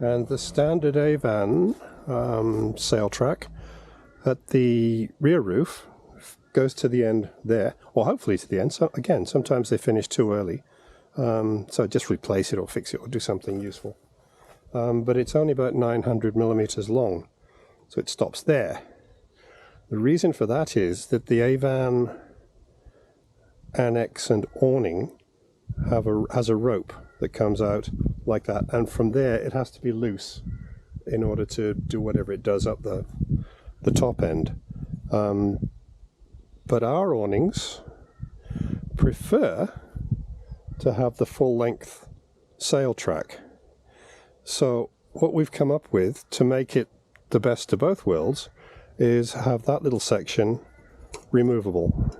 And the standard Avan sail track at the rear roof goes to the end there, or hopefully to the end. So again, sometimes they finish too early, so just replace it or fix it or do something useful. But it's only about 900 millimeters long, so it stops there. The reason for that is that the Avan annex and awning has a rope that comes out like that, and from there it has to be loose in order to do whatever it does up the top end. But our awnings prefer to have the full length sail track. So what we've come up with to make it the best of both worlds is have that little section removable.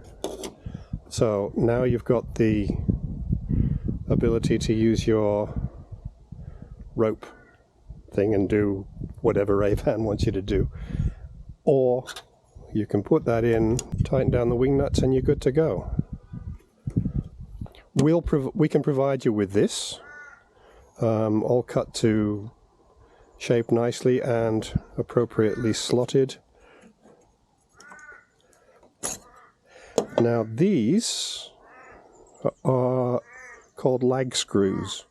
So now you've got the ability to use your rope thing and do whatever Avan wants you to do, or you can put that in, tighten down the wing nuts, and you're good to go. We can provide you with this, all cut to shape nicely and appropriately slotted. Now these are called lag screws,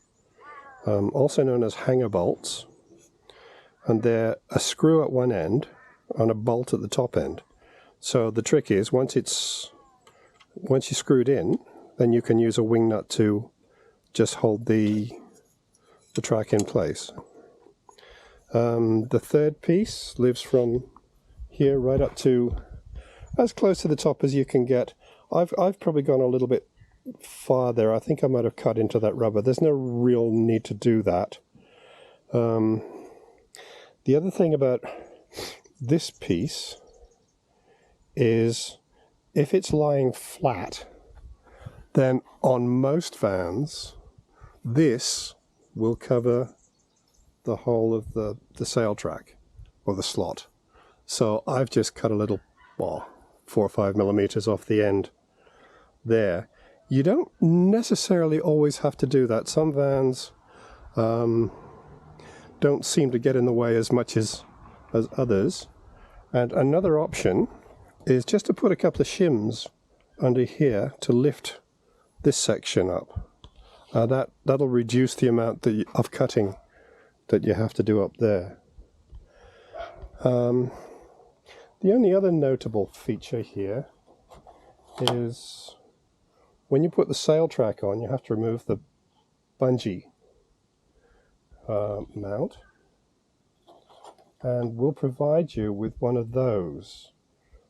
also known as hanger bolts, and they're a screw at one end and a bolt at the top end. So the trick is, once you're screwed in, then you can use a wing nut to just hold the track in place. The third piece lives from here right up to as close to the top as you can get. I've probably gone a little bit farther. I think I might have cut into that rubber. There's no real need to do that. The other thing about this piece is if it's lying flat, then on most vans this will cover the whole of the sail track or the slot. So I've just cut a little, 4 or 5 millimeters off the end there. You don't necessarily always have to do that. Some vans don't seem to get in the way as much as others. And another option is just to put a couple of shims under here to lift this section up. That'll reduce the amount of cutting that you have to do up there. The only other notable feature here is when you put the sail track on, you have to remove the bungee mount, and we'll provide you with one of those,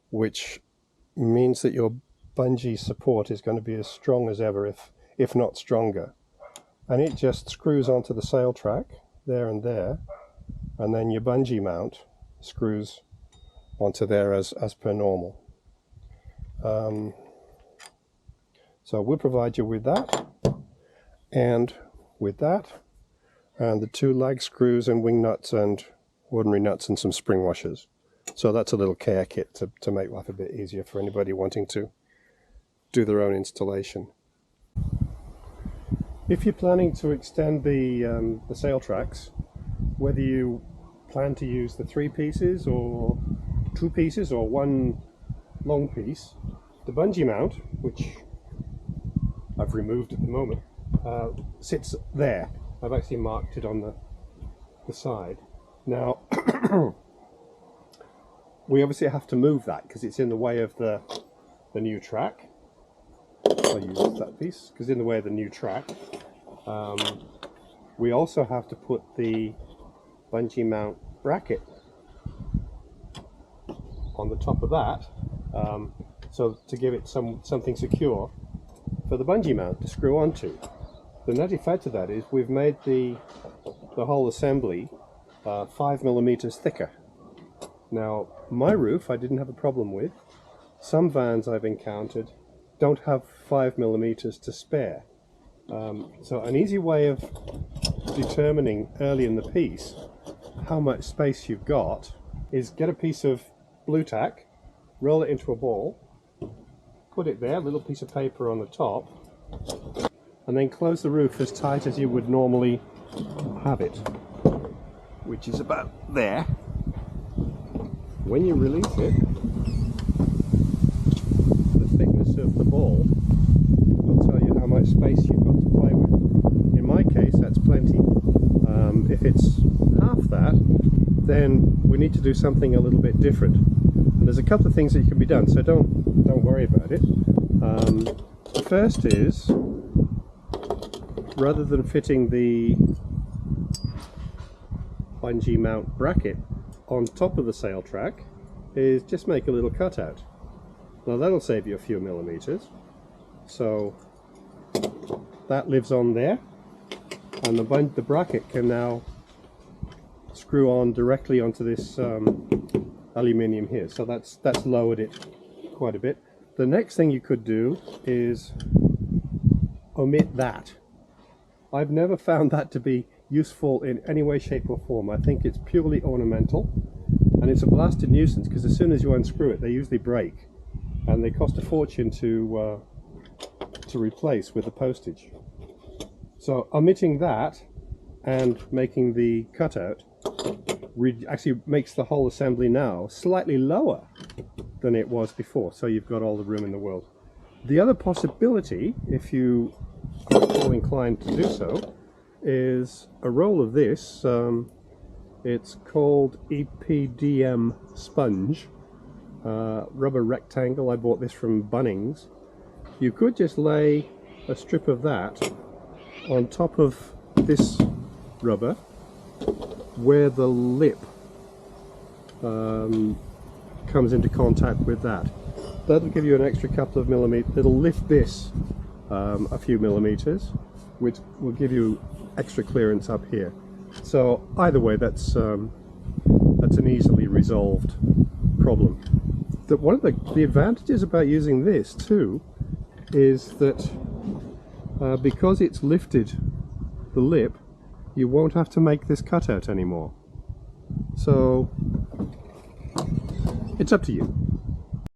which means that your bungee support is going to be as strong as ever, if not stronger. And it just screws onto the sail track there, and then your bungee mount screws onto there as per normal. So we'll provide you with that, and the 2 lag screws and wing nuts and ordinary nuts and some spring washers. So that's a little care kit to make life a bit easier for anybody wanting to do their own installation. If you're planning to extend the sail tracks, whether you plan to use the 3 pieces or 2 pieces or 1 long piece, the bungee mount, which I've removed at the moment, sits there. I've actually marked it on the side. Now we obviously have to move that because it's in the way of the new track. I'll use that piece because it's in the way of the new track. We also have to put the bungee mount bracket on the top of that, so to give it something secure for the bungee mount to screw onto. The net effect of that is we've made the whole assembly 5 millimeters thicker. Now my roof I didn't have a problem with. Some vans I've encountered don't have 5 millimeters to spare. So an easy way of determining early in the piece how much space you've got is get a piece of blue tack, roll it into a ball, put it there, a little piece of paper on the top, and then close the roof as tight as you would normally have it. which is about there. When you release it, the thickness of the ball will tell you how much space you've got to play with. In my case, that's plenty. If it's half that, then we need to do something a little bit different. And there's a couple of things that can be done, so don't worry about it. The first is, rather than fitting the bungee mount bracket on top of the sail track, is just make a little cutout. Now that'll save you a few millimeters. So that lives on there, and the bracket can now screw on directly onto this aluminium here. So that's lowered it quite a bit. The next thing you could do is omit that. I've never found that to be useful in any way, shape or form. I think it's purely ornamental, and it's a blasted nuisance because as soon as you unscrew it, they usually break, and they cost a fortune to replace with the postage. So omitting that and making the cutout actually makes the whole assembly now slightly lower than it was before, so you've got all the room in the world. The other possibility, if you are so inclined to do so, is a roll of this. It's called EPDM sponge, rubber rectangle. I bought this from Bunnings. You could just lay a strip of that on top of this rubber where the lip comes into contact with that. That'll give you an extra couple of millimeters. It'll lift this a few millimeters, which will give you extra clearance up here. So either way, that's an easily resolved problem. One of the advantages about using this too is that because it's lifted the lip, you won't have to make this cutout anymore. So it's up to you.